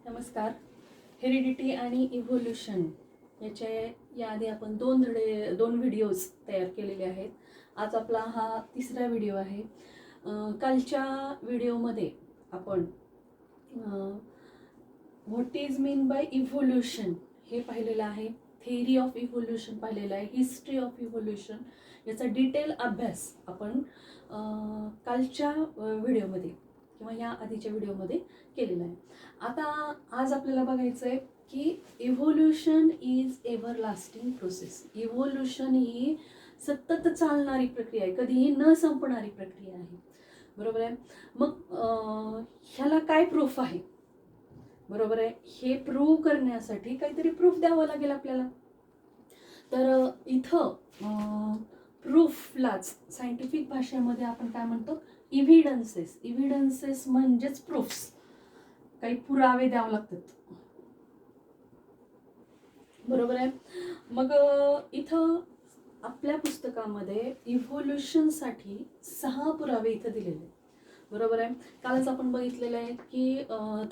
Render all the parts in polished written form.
नमस्कार. हेरिडिटी आणि इव्होल्युशन याआधी आपण दोन व्हिडिओज तयार केलेले आहेत. आज आपला हा तिसरा व्हिडिओ आहे. कालच्या व्हिडिओमध्ये आपण what is mean by evolution हे पाहिलेलं आहे. थेअरी ऑफ इव्होल्युशन पाहिलेलं आहे. हिस्ट्री ऑफ इव्होल्युशन याचा डिटेल अभ्यास आपण कालच्या व्हिडिओमध्ये किंवा या आधीच्या व्हिडिओमध्ये केलेला आहे. आता आज आपल्याला बघायचं आहे की इव्होल्युशन इज एव्हरलास्टिंग प्रोसेस. इव्होल्युशन ही सतत चालणारी प्रक्रिया आहे, कधीही न संपणारी प्रक्रिया आहे. बरोबर आहे. मग ह्याला काय प्रूफ आहे? बरोबर आहे. हे प्रूव्ह करण्यासाठी काहीतरी प्रूफ द्यावं लागेल आपल्याला. तर इथं प्रूफलाच सायंटिफिक भाषेमध्ये आपण काय म्हणतो? इव्हिडन्सेस. इव्हिडन्सेस म्हणजेच प्रूफ्स. काही पुरावे द्यावे लागतात. बरोबर आहे. मग इथं आपल्या पुस्तकामध्ये इव्होल्युशनसाठी 6 पुरावे इथं दिलेले. बरोबर आहे. कालच आपण बघितलेलं आहे की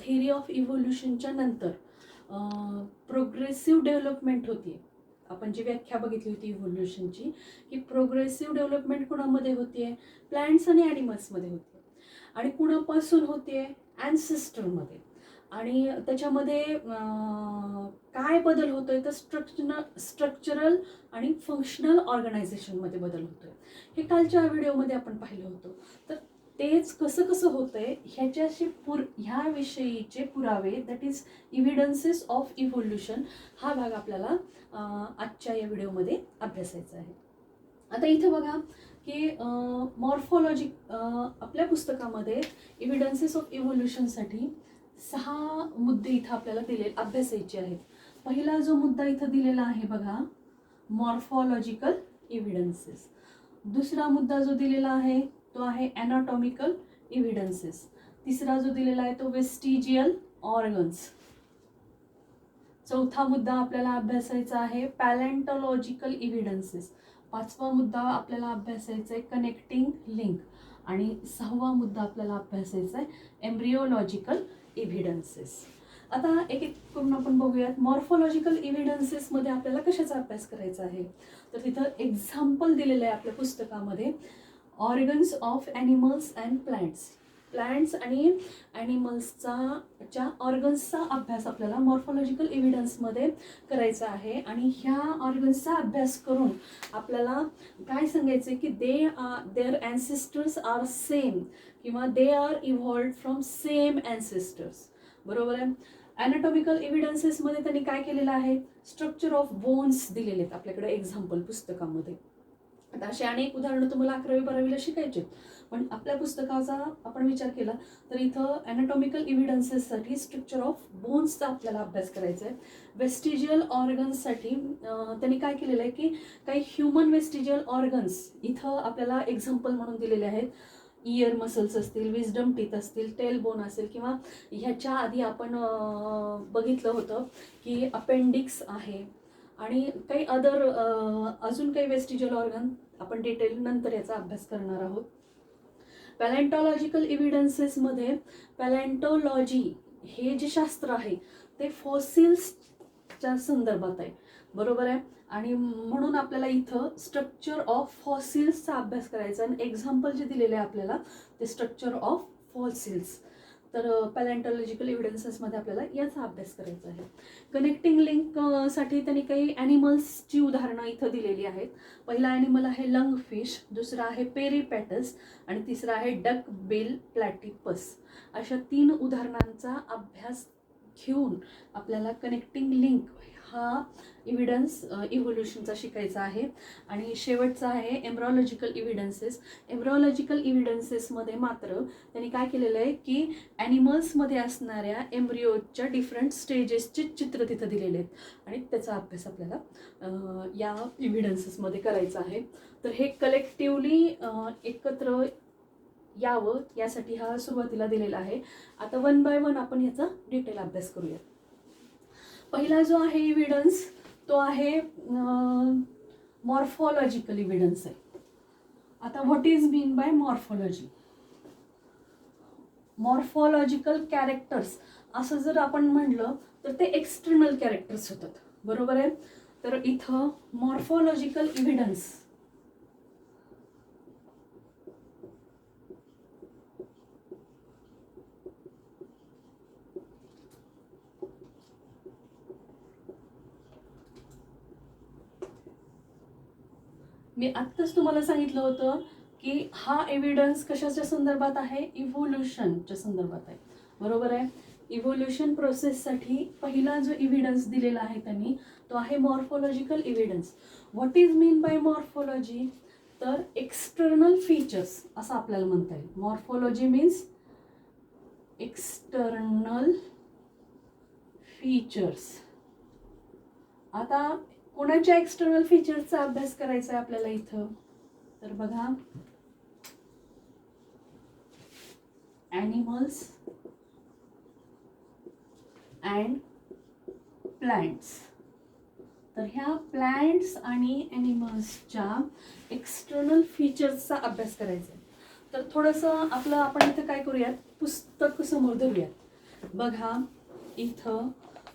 थेअरी ऑफ इव्होल्युशनच्या नंतर प्रोग्रेसिव्ह डेव्हलपमेंट होती. आपण जी व्याख्या बघितली होती इव्होल्युशनची की प्रोग्रेसिव्ह डेव्हलपमेंट कुणामध्ये होतीये? प्लांट्स आणि ॲनिमल्समध्ये होते. आणि कुणापासून होते? ॲन्सेस्टरमध्ये. आणि त्याच्यामध्ये काय बदल होतोय? तर स्ट्रक्चरल आणि फंक्शनल ऑर्गनायझेशनमध्ये बदल होतोय. हे कालच्या व्हिडिओमध्ये आपण पाहिलं होतं. तर तेच कसं कसं होतंय ह्या विषयीचे पुरावे, that is evidences of evolution, हा भाग आपल्याला आजच्या या व्हिडिओमध्ये अभ्यासायचा आहे. आता इथं बघा की मॉर्फॉलॉजी आपल्या पुस्तकामध्ये इव्हिडन्सेस ऑफ इव्होल्युशनसाठी 6 मुद्दे इथं आपल्याला अभ्यासायचे आहेत. पहिला जो मुद्दा इथं दिलेला आहे बघा, मॉर्फॉलॉजिकल इव्हिडन्सेस. दुसरा मुद्दा जो दिलेला आहे तो आहे ॲनाटॉमिकल इव्हिडन्सेस. तिसरा जो दिलेला आहे तो वेस्टिजियल ऑर्गन्स. चौथा मुद्दा आपल्याला अभ्यासायचा आहे पॅलेंटॉलॉजिकल इव्हिडन्सेस. 5वा मुद्दा आपल्याला अभ्यासायचा आहे कनेक्टिंग लिंक. आणि 6वा मुद्दा आपल्याला अभ्यासायचा आहे एम्ब्रिओलॉजिकल इव्हिडन्सेस. आता एक एक करून आपण बघूयात. मॉर्फॉलॉजिकल इव्हिडन्सेसमध्ये आपल्याला कशाचा अभ्यास करायचा आहे? तर तिथं एक्झाम्पल दिलेलं आहे आपल्या पुस्तकामध्ये, organs of animals and plants. Plants आणि ॲनिमल्सच्या ऑर्गन्सचा अभ्यास आपल्याला मॉर्फॉलॉजिकल इव्हिडन्समध्ये करायचा आहे. आणि ह्या ऑर्गन्सचा अभ्यास करून आपल्याला काय सांगायचं आहे की देअर ॲन्सेस्टर्स आर सेम किंवा दे are evolved from same ancestors. बरोबर आहे. ॲनाटॉमिकल इव्हिडन्सेसमध्ये त्यांनी काय केलेलं आहे? स्ट्रक्चर ऑफ बोन्स दिलेले आहेत आपल्याकडे एक्झाम्पल पुस्तकामध्ये. आता असे अनेक उदाहरणं तुम्हाला 11वी-12वीला शिकायचे, पण आपल्या पुस्तकाचा आपण विचार केला तर इथं ॲनाटॉमिकल इव्हिडन्सेससाठी स्ट्रक्चर ऑफ बोन्सचा आपल्याला अभ्यास करायचा आहे. वेस्टिजियल ऑर्गन्ससाठी त्यांनी काय केलेलं आहे की काही ह्युमन वेस्टिजियल ऑर्गन्स इथं आपल्याला एक्झाम्पल म्हणून दिलेले आहेत. इयर मसल्स असतील, विजडम टीथ असतील, टेल बोन असेल, किंवा ह्याच्या आधी आपण बघितलं होतं की अपेंडिक्स आहे आणि काही अजून काही वेस्टिजियल ऑर्गन आपण डिटेल नंतर याचा अभ्यास करणार आहोत. पॅलेंटॉलॉजिकल इव्हिडन्सेसमध्ये पॅलेंटॉलॉजी हे जे शास्त्र आहे ते फॉसिल्सच्या संदर्भात आहे. बरोबर आहे. आणि म्हणून आपल्याला इथं स्ट्रक्चर ऑफ फॉसिल्सचा अभ्यास करायचा. आणि एक्झाम्पल जे दिलेले आहे आपल्याला ते स्ट्रक्चर ऑफ फॉसिल्स. तर पॅलेंटॉलॉजिकल इव्हिडन्सेसमध्ये आपल्याला याचा अभ्यास करायचा आहे. कनेक्टिंग लिंकसाठी त्यांनी काही ॲनिमल्सची उदाहरणं इथं दिलेली आहेत. पहिला ॲनिमल आहे लंग फिश, दुसरा आहे पेरिपॅटस आणि तिसरा आहे डक बिल प्लॅटिपस. अशा 3 उदाहरणांचा अभ्यास घेऊन आपल्याला कनेक्टिंग लिंक हा इव्हिडन्स इव्होल्युशनचा शिकायचा आहे. आणि शेवटचा आहे एम्ब्रिओलॉजिकल इव्हिडन्सेस. एम्ब्रिओलॉजिकल इव्हिडन्सेसमध्ये मात्र त्यांनी काय केलेलं आहे की ॲनिमल्समध्ये असणाऱ्या एम्ब्रिओच्या डिफरंट स्टेजेसचे चित्र तिथं दिलेले आहेत आणि त्याचा अभ्यास आपल्याला या इव्हिडन्सेसमध्ये करायचा आहे. तर हे कलेक्टिव्हली एकत्र यावं यासाठी हा सुरुवातीला दिलेला आहे. आता 1 बाय 1 आपण याचा डिटेल अभ्यास करूया. पहिला जो आहे इव्हिडन्स तो आहे मॉर्फॉलॉजिकल इव्हिडन्स आहे. आता what is mean by morphology? Morphological characters असं जर आपण म्हटलं तर ते एक्सटर्नल कॅरेक्टर्स होतात, बरोबर आहे. तर इथं मॉर्फॉलॉजिकल इव्हिडन्स मी आत्ताच तुम्हाला सांगितलं होतं की हा एव्हिडन्स कशाच्या संदर्भात आहे, इव्होल्युशनच्या संदर्भात आहे, बरोबर आहे. इव्होल्युशन प्रोसेससाठी पहिला जो इव्हिडन्स दिलेला आहे त्यांनी तो आहे morphological evidence. What is mean by morphology, तर एक्सटर्नल फीचर्स असं आपल्याला म्हणता येईल. Morphology means external features. आता कोणाच्या एक्सटर्नल फीचर्सचा अभ्यास करायचा आहे आपल्याला इथं, तर बघा ॲनिमल्स अँड प्लांट्स. तर ह्या प्लांट्स आणि ॲनिमल्सच्या एक्सटर्नल फीचर्सचा अभ्यास करायचा आहे. तर थोडंसं आपलं आपण इथं काय करूयात, पुस्तक समोर धरूयात. बघा इथं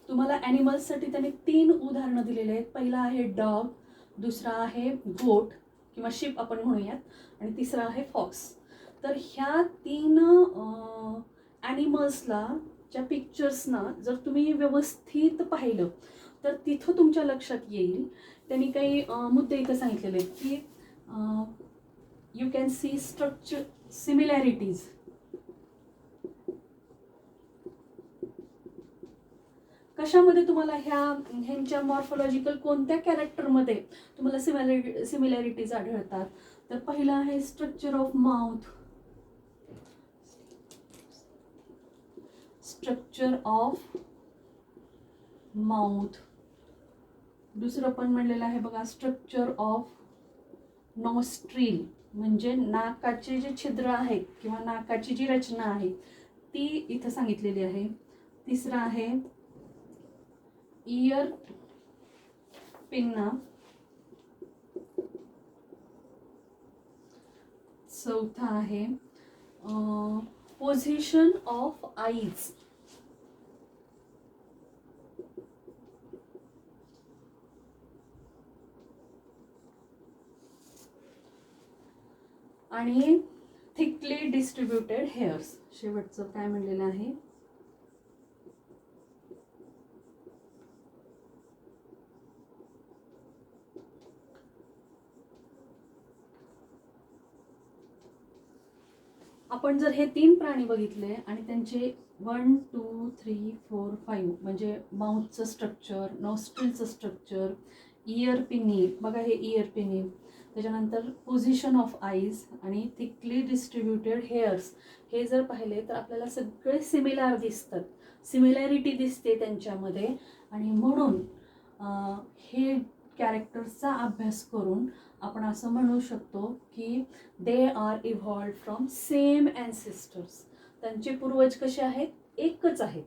तुम्हाला ॲनिमल्ससाठी त्यांनी 3 उदाहरणं दिलेले आहेत. पहिला आहे डॉग, दुसरा आहे गोट किंवा शिप आपण म्हणूयात, आणि तिसरा आहे फॉक्स. तर ह्या 3 ॲनिमल्सला च्या पिक्चर्सना जर तुम्ही व्यवस्थित पाहिलं तर तिथं तुमच्या लक्षात येईल. त्यांनी काही मुद्दे इथं सांगितलेले आहेत की you can see structure similarities. कशामध्ये तुम्हाला ह्यांच्या मॉर्फॉलॉजिकल कोणत्या कॅरेक्टरमध्ये तुम्हाला सिमिलॅरिटीज आढळतात, तर पहिला आहे structure of mouth, structure of mouth. दुसरं पण म्हणलेलं आहे बघा स्ट्रक्चर ऑफ नॉस्ट्रील, म्हणजे नाकाचे जे छिद्र आहेत किंवा नाकाची जी रचना आहे ती इथं सांगितलेली आहे. तिसरं आहे इयर पिन्ना. चौथा आहे पोझिशन ऑफ आईज. आणि थिकली डिस्ट्रीब्युटेड हेअर्स. शेवटचं काय म्हणलेलं आहे, आपण जर हे 3 प्राणी बघितले आणि त्यांचे 1 2 3 4 5 म्हणजे माउथचं स्ट्रक्चर, नॉस्ट्रिलचं स्ट्रक्चर, इयर पिनी, बघा हे इयर पिनी, त्याच्यानंतर पोझिशन ऑफ आईज आणि थिकली डिस्ट्रीब्युटेड हेअर्स, हे जर पाहिले तर आपल्याला सगळे सिमिलर दिसतात, सिमिलॅरिटी दिसते त्यांच्यामध्ये. आणि म्हणून हे कॅरेक्टर्सचा अभ्यास करून आपण असं म्हणू शकतो की दे are evolved from same ancestors. त्यांचे पूर्वज कसे आहेत, एकच आहेत.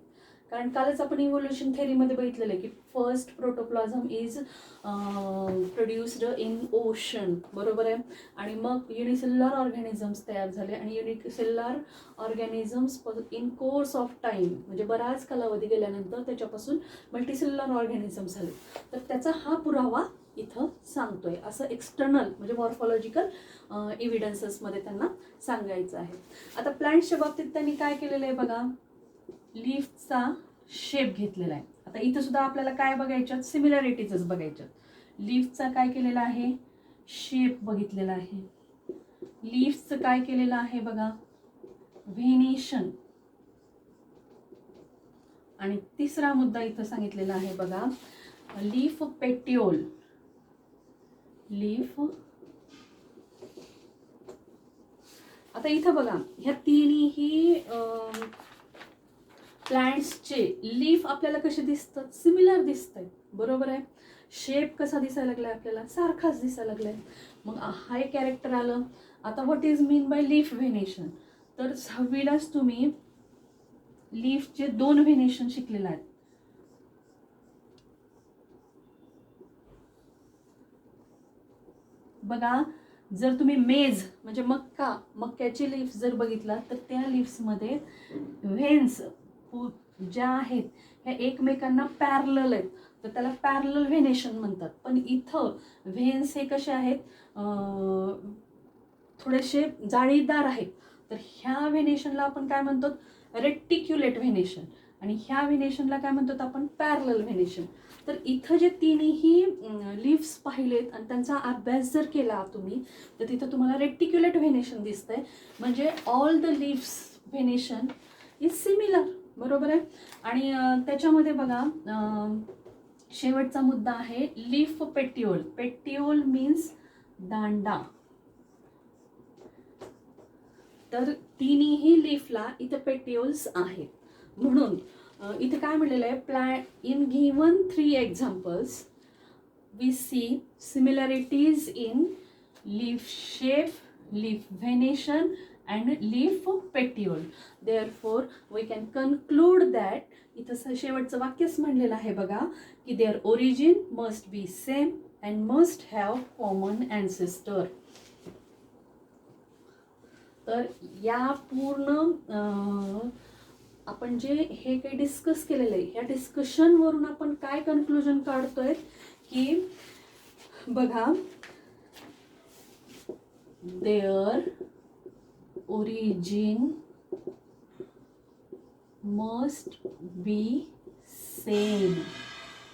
कारण कालच आपण इव्होल्युशन थेअरीमध्ये बघितलेलं आहे की first protoplasm is produced in ocean, बरोबर आहे. आणि मग युनिसेल्युलर ऑर्गॅनिझम्स तयार झाले आणि unicellular organisms in course of time, म्हणजे बराच कालावधी गेल्यानंतर त्याच्यापासून मल्टीसेल्युलर ऑर्गॅनिझम्स झाले. तर त्याचा हा पुरावा इथं सांगतोय, असं एक्सटर्नल म्हणजे मॉर्फॉलॉजिकल इव्हिडन्सेसमध्ये त्यांना सांगायचं आहे. आता प्लांट्सच्या बाबतीत त्यांनी काय केलेलं आहे बघा, लीफचा शेप घेतलेला आहे. आता इथं सुद्धा आपल्याला काय बघायच्यात, सिमिलॅरिटीजच बघायच्यात. लीफचा काय केलेला आहे, शेप बघितलेला आहे. लीफचं काय केलेलं आहे बघा, व्हेनेशन. आणि तिसरा मुद्दा इथं सांगितलेला आहे बघा, लीफ पेट्योल. लीफ. आता इथं बघा ह्या तिन्ही प्लांट्सचे लीफ आपल्याला कसे दिसतात, सिमिलर दिसत आहेत, बरोबर आहे. शेप कसा दिसायला लागलाय आपल्याला, सारखाच दिसायला लागलाय. मग हा एक कॅरेक्टर आलं. आता what is mean by leaf venation, तर 6वीलाच तुम्ही लीफचे 2 व्हेनेशन शिकलेले आहेत. बघा जर तुम्ही मेज म्हणजे मक्याची लीफ जर बघितला तर त्या लीव्समध्ये व्हेन्स ज्या आहेत ह्या एकमेकांना पॅरलल आहेत, तर त्याला पॅरलल व्हेनेशन म्हणतात. पण इथं व्हेन्स हे कसे आहेत, थोडेसे जाळीदार आहेत. तर ह्या व्हेनेशनला आपण काय म्हणतो, रेक्टिक्युलेट व्हेनेशन, आणि ह्या व्हेनेशनला काय म्हणतात आपण, पॅरलल व्हेनेशन. तर इथं जे तिन्ही लीव्स पाहिलेत आणि त्यांचा अभ्यास जर केला तुम्ही, तर तिथं तुम्हाला रेक्टिक्युलेट व्हेनेशन दिसतंय. म्हणजे all the leaves venation is similar, बरोबर आहे. आणि त्याच्यामध्ये बघा, शेवटचा मुद्दा आहे लीफ पेटिओल. पेटिओल मीन्स दांडा. तर तिन्ही लीफला इथे पेटिओल्स आहेत. म्हणून इथे काय म्हणलेलं आहे, plan in given 3 examples we see similarities in leaf shape, leaf venation and leaf petiole. Therefore we can conclude that, इथं शेवटचं वाक्यच म्हणलेलं आहे बघा, की their origin must be same and must have common ancestor. तर या पूर्ण आपण जे हे काही डिस्कस केलेलं आहे, या डिस्कशनवरून आपण काय कन्क्लुजन काढतोय, की बघा, their origin must be same.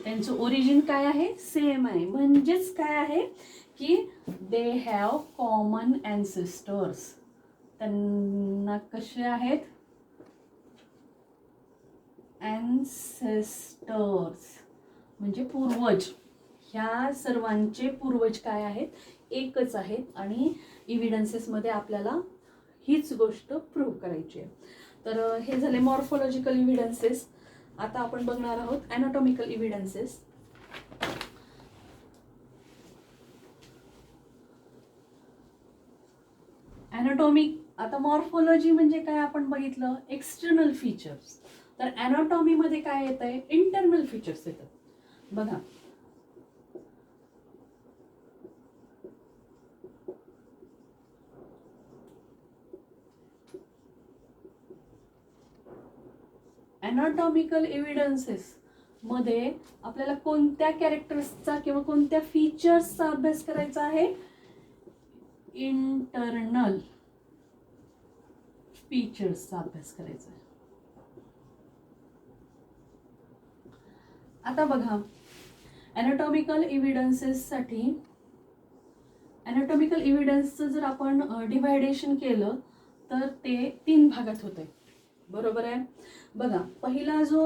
त्यांचं ओरिजिन काय आहे, सेम आहे. म्हणजेच काय आहे, की दे हॅव कॉमन ॲन्सेस्टर्स. त्यांना कसे आहेत, ॲन्सेस्टर्स म्हणजे पूर्वज. ह्या सर्वांचे पूर्वज काय आहेत, एकच आहेत. आणि इव्हिडन्सेसमध्ये आपल्याला हीच गोष्ट प्रूव्ह करायची आहे. तर हे झाले मॉर्फोलॉजिकल इव्हिडन्सेस. आता आपण बघणार आहोत ॲनाटॉमिकल इव्हिडन्सेस. ॲनाटॉमिक, आता मॉर्फोलॉजी म्हणजे काय आपण बघितलं, एक्सटर्नल फीचर्स. तर ॲनाटॉमीमध्ये काय येत आहे, इंटरनल फीचर्स येतात. बघा, ॲनाटॉमिकल एव्हिडन्सेस मध्ये आपल्याला कोणत्या कॅरेक्टर्सचा किंवा कोणत्या फीचर्सचा अभ्यास करायचा आहे, इंटरनल फीचर्सचा अभ्यास करायचा आहे. आता बघा, ॲनाटॉमिकल एव्हिडन्सेससाठी, ॲनाटॉमिकल एव्हिडन्सचं जर आपण डिव्हायडेशन केलं तर ते 3 भागात होतंय, बरोबर आहे. बघा, पहिला जो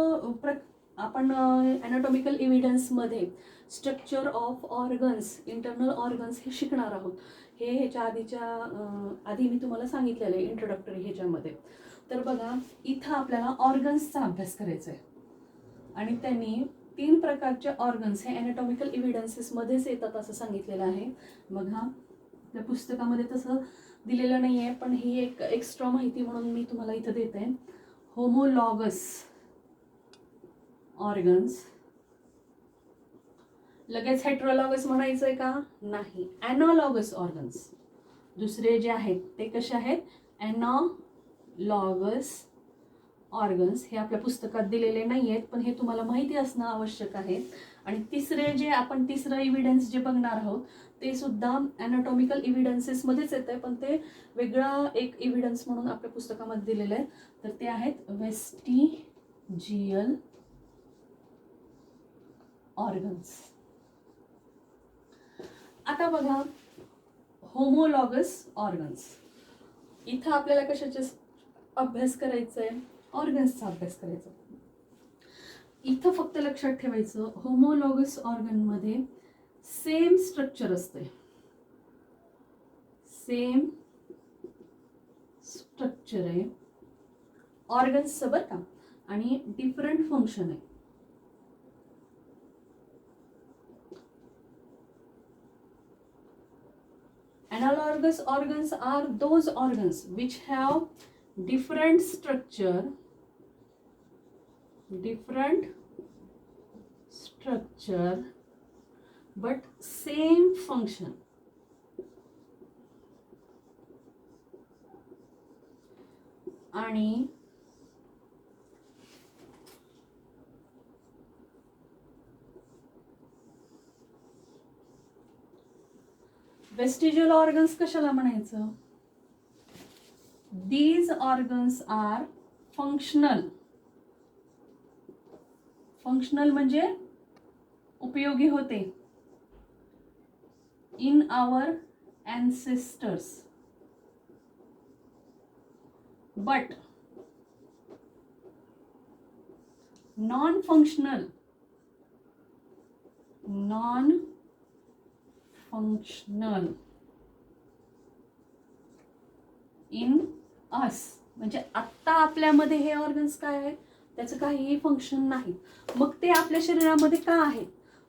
आपण ॲनाटॉमिकल एव्हिडन्समध्ये structure of organs, internal organs हे शिकणार आहोत. हे ह्याच्या आधी मी तुम्हाला सांगितलेलं आहे इंट्रोडक्टरी ह्याच्यामध्ये. तर बघा, इथं आपल्याला ऑर्गन्सचा अभ्यास करायचा आहे. आणि त्यांनी 3 प्रकारचे ऑर्गन्स हे ॲनाटॉमिकल एव्हिडन्सेसमध्येच येतात असं सांगितलेलं आहे. बघा, त्या पुस्तकामध्ये तसं दिलेलं नाही आहे, पण ही एक एक्स्ट्रा माहिती म्हणून मी तुम्हाला इथं देते. होमोलॉगस ऑर्गन्स, लगेच हेट्रोलॉगस म्हणायचं आहे का, नाही. ॲनालॉगस ऑर्गन्स दुसरे जे आहेत ते कसे आहेत, ॲनालॉगस ऑर्गन्स. हे आपल्या पुस्तकात दिलेले नाही आहेत, पण हे तुम्हाला माहिती असणं आवश्यक आहे. आणि तिसरे जे आपण तिसरं इव्हिडन्स जे बघणार आहोत ते सुद्धा ॲनाटॉमिकल इव्हिडन्सेसमध्येच येतं आहे, पण ते वेगळा एक इव्हिडन्स म्हणून आपल्या पुस्तकामध्ये दिलेलं आहे. तर ते आहेत वेस्टिजियल ऑर्गन्स. आता बघा, होमोलॉगस ऑर्गन्स. इथं आपल्याला कशाचा अभ्यास करायचा आहे, ऑर्गन्सचा अभ्यास करायचा. इथं फक्त लक्षात ठेवायचं, होमोलॉगस ऑर्गनमध्ये सेम स्ट्रक्चर असते, सेम स्ट्रक्चर आहे ऑर्गन्सचं बरं का, आणि डिफरंट फंक्शन आहे. Analogous organs are those organs which have different structure but same function. आणि वेस्टिजियल ऑर्गन्स कशाला म्हणायचं? These organs are functional. Functional म्हणजे उपयोगी होते. In our ancestors, but non-functional in us. म्हणजे आत्ता आपल्यामध्ये हे ऑर्गन्स काय आहेत, त्याचं काहीही फंक्शन नाही. मग ते आपल्या शरीरामध्ये का आहेत?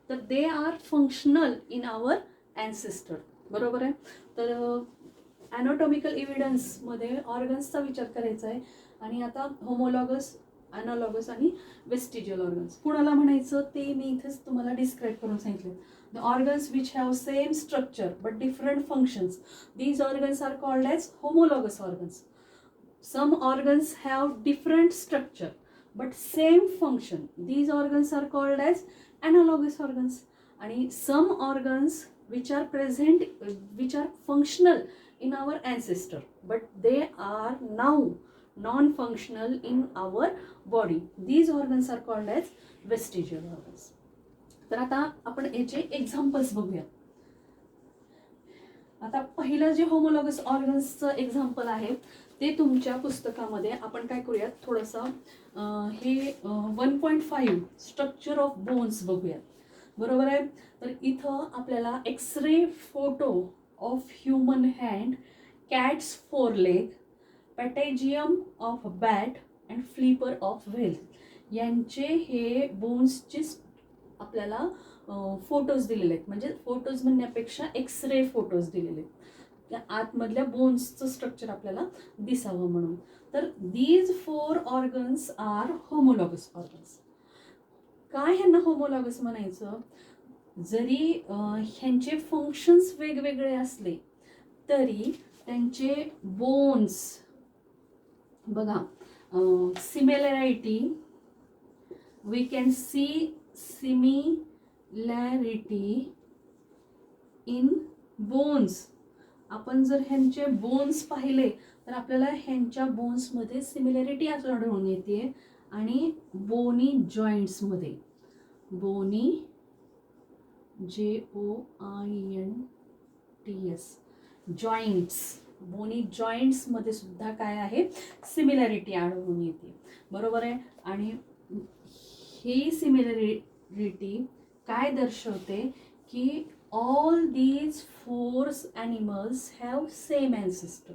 तर they are functional in our ancestor. बरोबर आहे. तर ॲनाटॉमिकल इव्हिडन्समध्ये ऑर्गन्सचा विचार करायचा आहे. आणि आता होमोलॉगस, ॲनालॉगस आणि वेस्टिजियल ऑर्गन्स कुणाला म्हणायचं ते मी इथेच तुम्हाला डिस्क्राईब करून सांगितलं. The organs which have same structure but different functions, these organs are called as homologous organs. Some organs have different structure but same function, these organs are called as analogous organs. आणि some organs which are functional in our ancestor but they are now non-functional in our body, these organs are called as vestigial organs. तर आता आपण याचे examples बघूया. आता पहिलं जे homologous ऑर्गन्सचं example आहे ते तुमच्या पुस्तकामध्ये आपण काय करूयात, थोडंसं हे 1.5 स्ट्रक्चर ऑफ बोन्स बघूयात. बरोबर आहे. तर इथं आपल्याला x-ray photo of human hand, cats foreleg, patagium of bat and flipper of whale यांचे हे बोन्सचे आपल्याला फोटोज दिलेले आहेत. म्हणजे फोटोज म्हणण्यापेक्षा एक्सरे फोटोज दिलेले आहेत, त्या आतमधल्या बोन्सचं स्ट्रक्चर आपल्याला दिसावं म्हणून. तर these 4 organs are homologous organs. काय ह्यांना होमोलॉगस म्हणायचं? जरी ह्यांचे फंक्शन्स वेगवेगळे असले तरी त्यांचे बोन्स बघा, similarity, we can see similarity in bones. आपण जर ह्यांचे बोन्स पाहिले तर आपल्याला ह्यांच्या बोन्समध्ये सिमिलॅरिटी आढळून येते. आणि बोनी जॉईंट्समध्ये, बोनी JOINTS जॉईंट्स, बोनी जॉईंट्समध्ये सुद्धा काय आहे, सिमिलॅरिटी आढळून येते. बरोबर आहे. आणि ही सिमिलॅरिटी काय दर्शवते की all these 4 animals have same ancestor.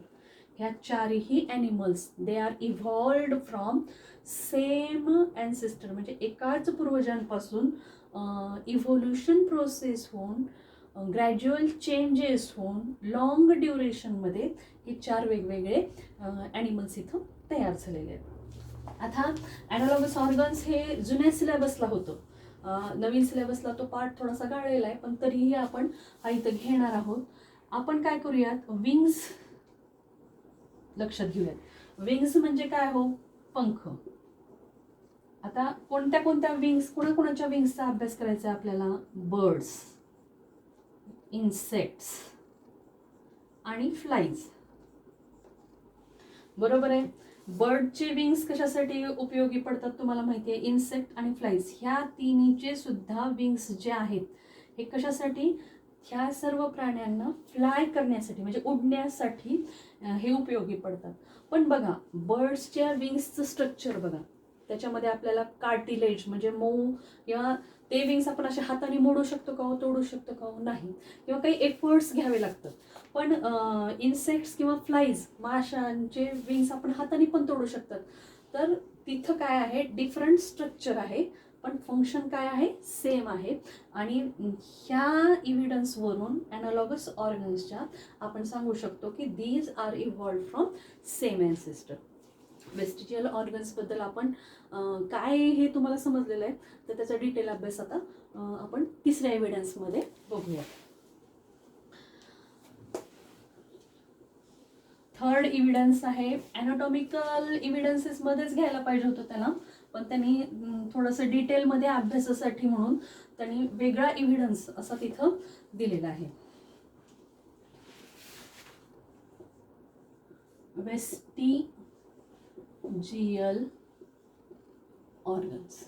ह्या चारही animals they are evolved from same ancestor. म्हणजे एकाच पूर्वजांपासून इव्होल्युशन प्रोसेस होऊन, ग्रॅज्युअल चेंजेस होऊन, लॉंग ड्युरेशनमध्ये हे 4 वेगवेगळे ॲनिमल्स इथं तयार झालेले आहेत. आता ॲनालॉगस ऑर्गन्स हे जुन्या सिलेबसला होतं. नवीन सिलेबसला तो पार्ट थोडासा गाळलेला आहे, पण तरीही आपण हा इथं घेणार आहोत. आपण काय करूयात, विंग्स लक्षात घेऊयात. विंग्स म्हणजे काय हो, पंख. आता कोणत्या कोणत्या विंग्स, कोणाकोणाच्या विंग्सचा अभ्यास करायचा आहे आपल्याला? बर्ड्स, इन्सेक्ट्स आणि फ्लाईज. बरोबर आहे. बर्डचे विंग्स कशासाठी उपयोगी पडतात तुम्हाला माहिती आहे. इन्सेक्ट आणि फ्लाईज ह्या तिन्हीचे सुद्धा विंग्स जे आहेत हे कशासाठी, ह्या सर्व प्राण्यांना फ्लाय करण्यासाठी म्हणजे उडण्यासाठी हे उपयोगी पडतात. पण बघा, बर्ड्सच्या विंग्सचं स्ट्रक्चर बघा, त्याच्यामध्ये आपल्याला कार्टिलेज म्हणजे मऊ, किंवा ते विंग्स आपण अशा हाताने मोडू शकतो का, तोडू शकतो का, नाही, किंवा काही एफर्ट्स घ्यावे लागतात. पण इन्सेक्ट्स किंवा फ्लाईज, माशांचे विंग्स आपण हाताने पण तोडू शकतात. तर तिथं काय आहे, डिफरंट स्ट्रक्चर आहे पण फंक्शन काय आहे, सेम आहे. आणि ह्या इव्हिडन्सवरून ॲनालॉगस ऑर्गन्सच्या आपण सांगू शकतो की these are evolved from same ancestor. Vestigial ऑर्गन्सबद्दल आपण काय हे तुम्हाला समजलेलं आहे, तर त्याचा डिटेल अभ्यास आता आपण तिसऱ्या एव्हिडन्समध्ये बघूया. थर्ड इव्हिडन्स आहे, ॲनाटॉमिकल इव्हिडन्सेसमध्येच घ्यायला पाहिजे होतं त्याला, पण त्यांनी थोडंसं डिटेलमध्ये अभ्यासासाठी म्हणून त्यांनी वेगळा इव्हिडन्स असा तिथं दिलेला आहे. Vestigial organs.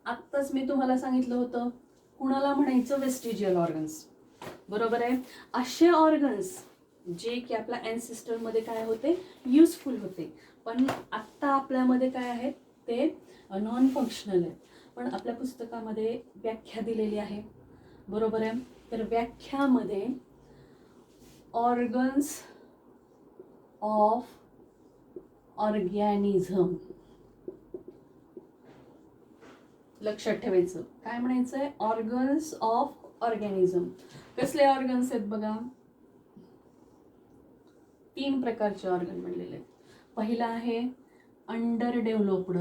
आत्ताच मी तुम्हाला सांगितलं होतं कुणाला म्हणायचं वेस्टिजियल ऑर्गन्स, बरोबर आहे. असे ऑर्गन्स जे की आपल्या अँसेस्टरमध्ये काय होते, युजफुल होते, पण आत्ता आपल्यामध्ये काय आहेत ते नॉन फंक्शनल आहेत. पण आपल्या पुस्तकामध्ये व्याख्या दिलेली आहे, बरोबर आहे. तर व्याख्यामध्ये ऑर्गन्स ऑफ ऑर्गॅनिझम, लक्षात ठेवायचं. काय म्हणायचंय, ऑर्गन्स ऑफ ऑर्गॅनिझम. कसले ऑर्गन्स आहेत बघा, 3 प्रकारचे ऑर्गन म्हणलेले आहेत. पहिला आहे अंडर डेव्हलप्ड,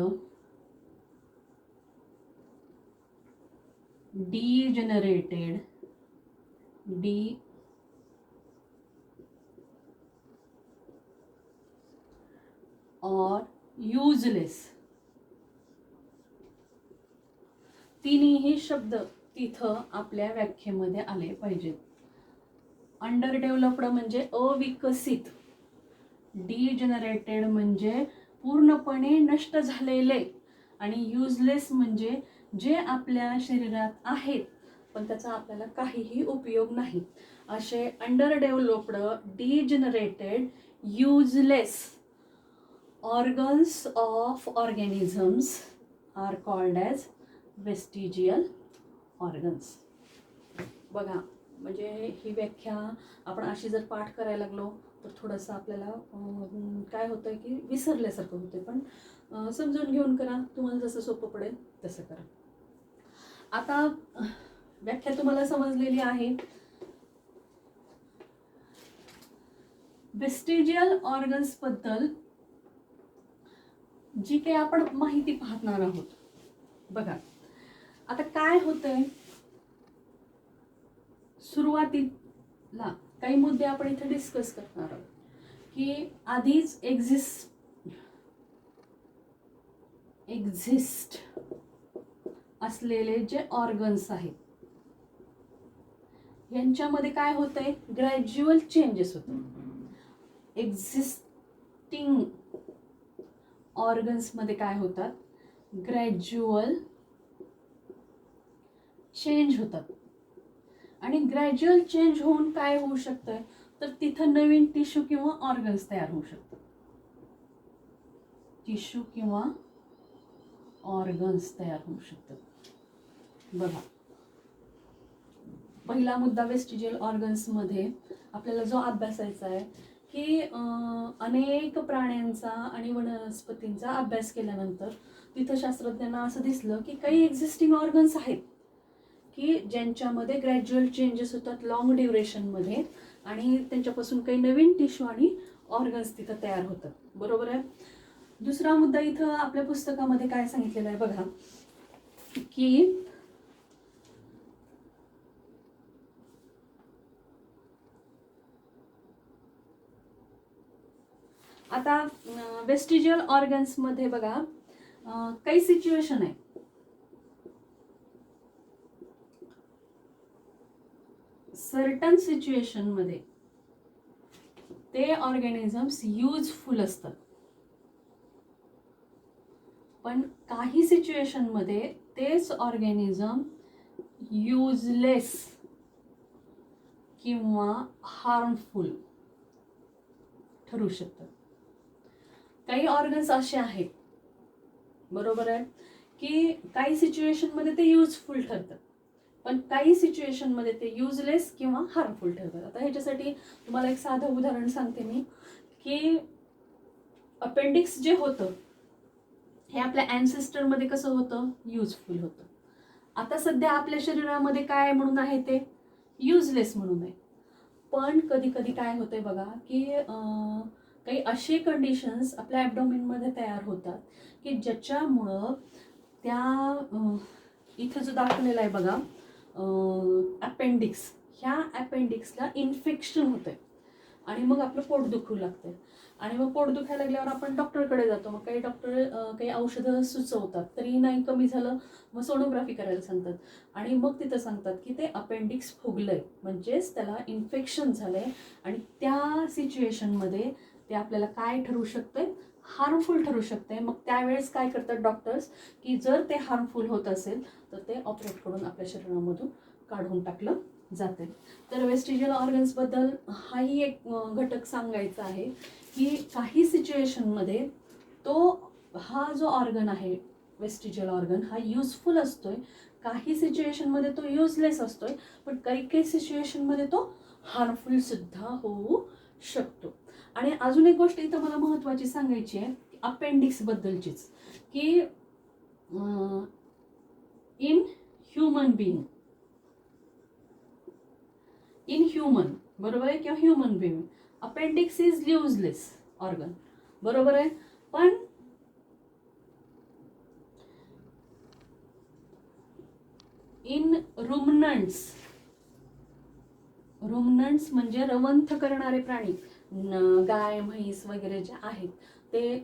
डीजनरेटेड, और यूजलेस. तिन्ही शब्द तिथं आपल्या व्याख्येमध्ये आले पाहिजेत. अंडर डेव्हलप्ड म्हणजे अविकसित, डीजनरेटेड म्हणजे पूर्णपणे नष्ट झालेले, आणि युजलेस म्हणजे जे आपल्या शरीरात आहेत पण त्याचा आपल्याला काहीही उपयोग नाही. असे underdeveloped, degenerated, useless organs of organisms are called as vestigial organs. बघा, म्हणजे ही व्याख्या आपण अशी जर पाठ करायला लागलो तर थोडंसं आपल्याला काय होतं की विसरल्यासारखं होतं, पण समजून घेऊन करा, तुम्हाला जसं सोपं पडेल तसं करा. आता व्याख्या तुम्हाला समजलेली आहे. वेस्टिजियल ऑर्गन्स बद्दल जी काही आपण माहिती पाहणार आहोत, बघा आता काय होतंय, सुरुवातीला काही मुद्दे आपण इथे डिस्कस करणार आहोत की आधीच एक्झिस्ट असलेले जे ऑर्गन्स आहेत यांच्यामध्ये काय होतंय, ग्रॅज्युअल चेंजेस होतात. एक्झिस्टिंग ऑर्गन्स मध्ये काय होतात, ग्रॅज्युअल चेंज होतात. आणि ग्रॅज्युअल चेंज होऊन काय होऊ शकतं, तर तिथं नवीन टिश्यू किंवा ऑर्गन्स तयार होऊ शकतात. टिश्यू किंवा ऑर्गन्स तयार होऊ शकतात. बघा, पहिला मुद्दा वेस्टिजियल ऑर्गन्स मध्ये आपल्याला जो अभ्यासायचा आहे की अनेक प्राण्यांचा आणि वनस्पतींचा अभ्यास केल्यानंतर तिथं शास्त्रज्ञांना असं दिसलं की काही एक्झिस्टिंग ऑर्गन्स आहेत की ज्यांच्यामध्ये ग्रॅज्युअल चेंजेस होतात लॉंग ड्युरेशनमध्ये, आणि त्यांच्यापासून काही नवीन टिश्यू आणि ऑर्गन्स तिथं तयार होतात, बरोबर आहे. दुसरा मुद्दा इथं आपल्या पुस्तकामध्ये काय सांगितलेलं आहे बघा, की आता वेस्टिजियल ऑर्गन्स मध्ये बघा काही सिच्युएशन आहे. सर्टन सिच्युएशन मध्ये ते ऑर्गॅनिझम्स युजफुल असतात, पण काही सिच्युएशन मध्ये तेच ऑर्गॅनिझम युजलेस किंवा हार्मफुल ठरू शकतात. काही ऑर्गन्स असे आहेत, बरोबर आहे, की काही सिच्युएशन मध्ये ते युजफुल ठरतात, पण काही सिच्युएशन मध्ये ते युजलेस किंवा हार्मफुल ठरतात. आता ह्याच्यासाठी तुम्हाला एक साधं उदाहरण सांगते मी, की अपेंडिक्स जे होतं हे आपल्या अँसेस्टर मध्ये कसं होतं, युजफुल होतं. आता सध्या आपल्या शरीरामध्ये काय म्हणून आहे, ते युजलेस म्हणून आहे. पण कधी कधी काय होतंय बघा, की काही असे कंडिशन्स आपल्या ॲब्डोमेनमध्ये तयार होतात की ज्याच्यामुळं त्या इथं जो दाखवलेला आहे बघा अपेंडिक्स, ह्या अपेंडिक्सला इन्फेक्शन होतंय. आणि मग आपलं पोट दुखू लागतं. आणि मग पोट दुखायला लागल्यावर आपण डॉक्टरकडे जातो. मग काही डॉक्टर काही औषधं सुचवतात, तरी नाही कमी झालं मग सोनोग्राफी करायला सांगतात. आणि मग तिथं सांगतात की ते अपेंडिक्स फुगलंय, म्हणजेच त्याला इन्फेक्शन झालंय. आणि त्या सिच्युएशनमध्ये ते आपल्याला काय ठरू शकतंय, हार्मफुल ठरू शकते. मग त्यावेळेस काय करतात डॉक्टर्स, की जर ते हार्मफुल होत असेल तर ते ऑपरेट करून आपल्या शरीरामधून काढून टाकलं जाते. तर वेस्टिजियल ऑर्गन्सबद्दल हाही एक घटक सांगायचा आहे की काही सिच्युएशनमध्ये हा जो ऑर्गन आहे वेस्टिजियल ऑर्गन हा युजफुल असतोय, काही सिच्युएशनमध्ये तो युजलेस असतोय, पण काही काही सिच्युएशनमध्ये तो हार्मफुल सुद्धा होऊ शकतो. आणि अजून एक गोष्ट इथं मला महत्त्वाची सांगायची आहे अपेंडिक्स बद्दलचीच, की इन ह्युमन बरोबर आहे, किंवा human being appendix is useless organ, बरोबर आहे. पण इन रुमनंट्स म्हणजे रवंथ करणारे प्राणी, गाय म्हैस वगैरे जे आहेत ते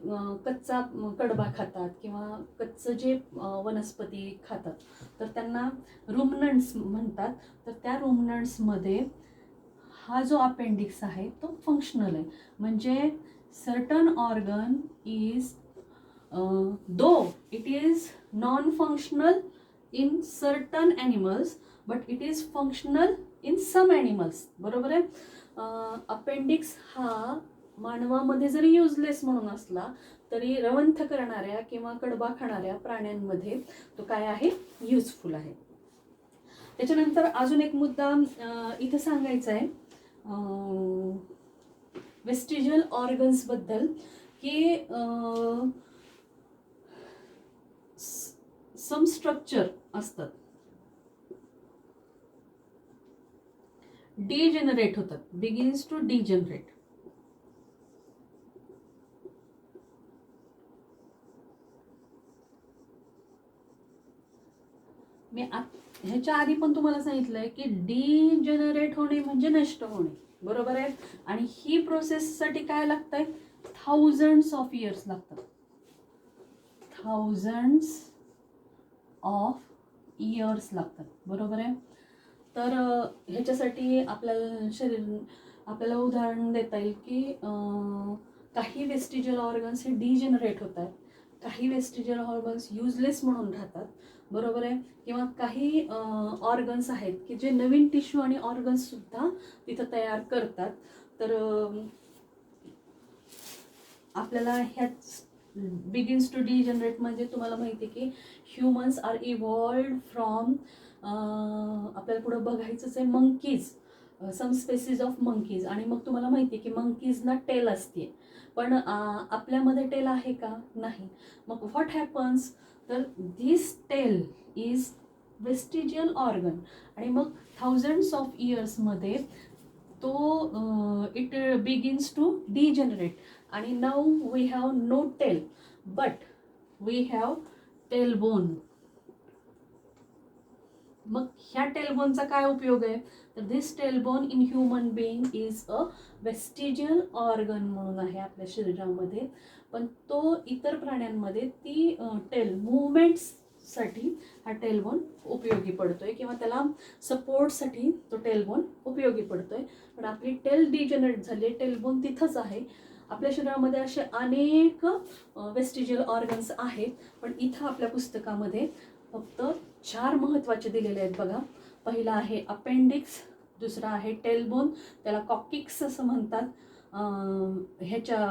कच्चा कडबा खातात किंवा कच्चं जे वनस्पती खातात, तर त्यांना रुमनंट्स म्हणतात. तर त्या रुमनंट्समध्ये हा जो अपेंडिक्स आहे तो फंक्शनल आहे. म्हणजे certain organ is though it is non functional in certain animals but it is functional in some animals, बरोबर आहे. अपेंडिक्स हा मानवामध्ये जरी युजलेस म्हणून असला तरी रवंथ करणाऱ्या किंवा कडबा खाणाऱ्या प्राण्यांमध्ये तो काय आहे, युजफुल आहे. त्याच्यानंतर अजून एक मुद्दा इथं सांगायचा आहे वेस्टिजियल ऑर्गन्सबद्दल, की सम स्ट्रक्चर असतात डिजेनरेट होतात, बिगिन्स टू डिजेनरेट. मी ह्याच्या आधी पण तुम्हाला सांगितलंय की डिजेनरेट होणे म्हणजे नष्ट होणे, बरोबर आहे. आणि ही प्रोसेससाठी काय लागतंय, थाउजंड्स ऑफ इयर्स लागतात, बरोबर आहे. तर ह्याच्यासाठी आपल्याला उदाहरण देता येईल की काही वेस्टिजियल ऑर्गन्स हे डिजेनरेट होत आहेत, काही वेस्टिजियल ऑर्गन्स युजलेस म्हणून राहतात, बरोबर आहे. किंवा काही ऑर्गन्स आहेत की जे नवीन टिश्यू आणि ऑर्गन्स सुद्धा तिथं तयार करतात. तर आपल्याला ह्याच बिगिन्स टू डिजनरेट म्हणजे तुम्हाला माहिती आहे की ह्युमन्स आर इव्हॉल्व्ड फ्रॉम, आपल्याला पुढं बघायचंच आहे monkeys, some species of monkeys. आणि मग तुम्हाला माहिती आहे की मंकीजना टेल असते, पण आपल्यामध्ये टेल आहे का, नाही. मग व्हॉट हॅपन्स, तर this tail is vestigial organ. आणि मग थाउजंड्स ऑफ इयर्समध्ये तो इट बिगिन्स टू डिजनरेट. आणि now we have no tail but we have tailbone. मग ह्या टेलबोनचा काय उपयोग आहे, तर this tailbone in human being is a vestigial organ म्हणून आहे आपल्या शरीरामध्ये. पण तो इतर प्राण्यांमध्ये ती टेल मुवमेंट्ससाठी हा टेलबोन उपयोगी पडतोय किंवा त्याला सपोर्टसाठी तो टेलबोन उपयोगी पडतोय. पण आपली टेल डिजनरेट झाली, टेलबोन तिथंच आहे. आपल्या शरीरामध्ये असे अनेक वेस्टिजियल ऑर्गन्स आहेत, पण इथं आपल्या पुस्तकामध्ये फक्त 4 महत्त्वाचे दिलेले आहेत बघा. पहिला आहे अपेंडिक्स, दुसरा आहे टेलबोन, त्याला कॉकिक्स असं म्हणतात. ह्याच्या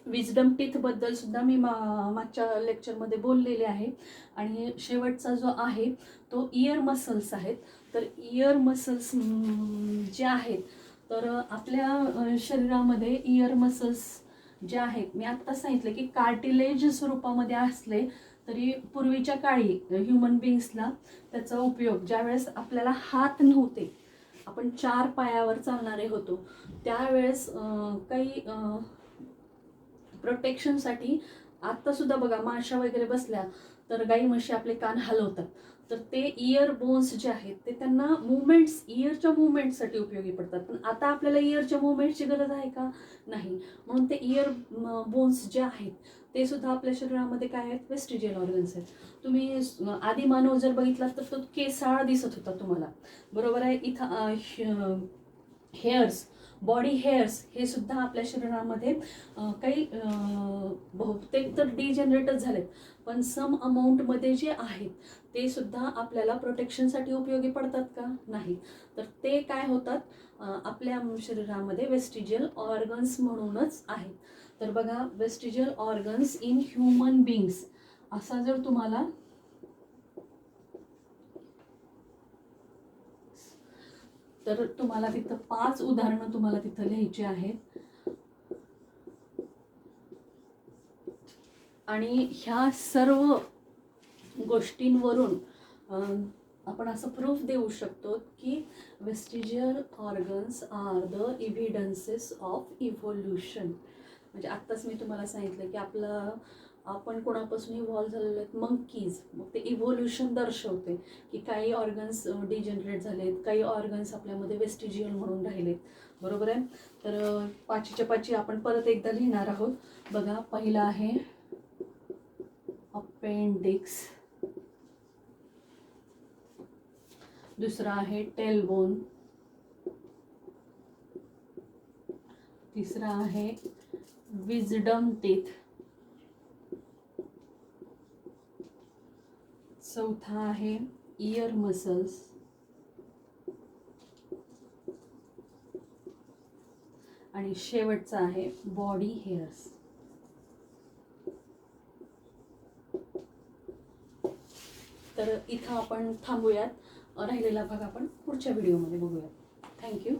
विजडम टीथबद्दल सुद्धा मी मागच्या लेक्चरमध्ये बोललेले आहे. आणि शेवटचा जो आहे तो इयर मसल्स आहेत. तर इयर मसल्स जे आहेत, तर आपल्या शरीरामध्ये इयर मसल्स जे आहेत, मी आत्ता सांगितलं की कार्टिलेज स्वरूपामध्ये असले तरी पूर्वीच्या काळी ह्युमन बिईंग्सला त्याचा उपयोग, ज्यावेळेस आपल्याला हात नव्हते, आपण 4 पायावर चालणारे होतो, त्यावेळेस काही प्रोटेक्शनसाठी आत्ता सुद्धा बघा माशा वगैरे बसल्या तर गाई म्हशी आपले कान हलवतात, तर ते इयर बोन्स जे आहेत ते त्यांना मुवमेंट्स, इयरच्या मुवमेंटसाठी उपयोगी पडतात. पण आता आपल्याला इयरच्या मुवमेंटची गरज आहे का? नाही. म्हणून ते इयर बोन्स जे आहेत ते सुद्धा आपल्या शरीरामध्ये काय आहेत? वेस्टिजियल ऑर्गन्स आहेत. तुम्ही आधी मानव जर बघितला तर तो केसाळ दिसत होता तुम्हाला, बरोबर आहे. इथं हेअर्स, बॉडी हेअर्स हे सुद्धा आपल्या शरीरामध्ये काही बहुतेक तर डिजनरेटच झालेत, पण सम अमाऊंटमध्ये जे आहेत ते सुद्धा आपल्याला प्रोटेक्शनसाठी उपयोगी पडतात का? नाही. तर ते काय होतात? आपल्या शरीरामध्ये वेस्टिजियल ऑर्गन्स म्हणूनच आहेत. तर बघा, वेस्टिजियल ऑर्गन्स इन ह्युमन बिंग्स असा जर तुम्हाला तर तुम्हाला तिथं 5 उदाहरणं तुम्हाला तिथं लिहायची आहेत. आणि ह्या सर्व गोष्टींवरून आपण असं प्रूफ देऊ शकतो की vestigial organs are the evidences of evolution. म्हणजे आत्ताच मी तुम्हाला सांगितलं की आपण कोणापासून इव्हॉल्व झालेलो आहेत? मंकीज. मग ते इव्होल्युशन दर्शवते की काही ऑर्गन्स डिजनरेट झालेत, काही ऑर्गन्स आपल्यामध्ये वेस्टिजियल म्हणून राहिलेत, बरोबर आहे. तर 5च्या 5 आपण परत एकदा लिहिणार आहोत. बघा, पहिला आहे अपेंडिक्स, दुसरा आहे टेलबोन, तिसरा आहे विजडम टीथ, चौथा आहे इयर मसल्स, आणि शेवटचा आहे बॉडी हेअर्स. तर इथं आपण थांबूयात. राहिलेला भाग आपण पुढच्या व्हिडिओमध्ये बघूयात. थँक्यू.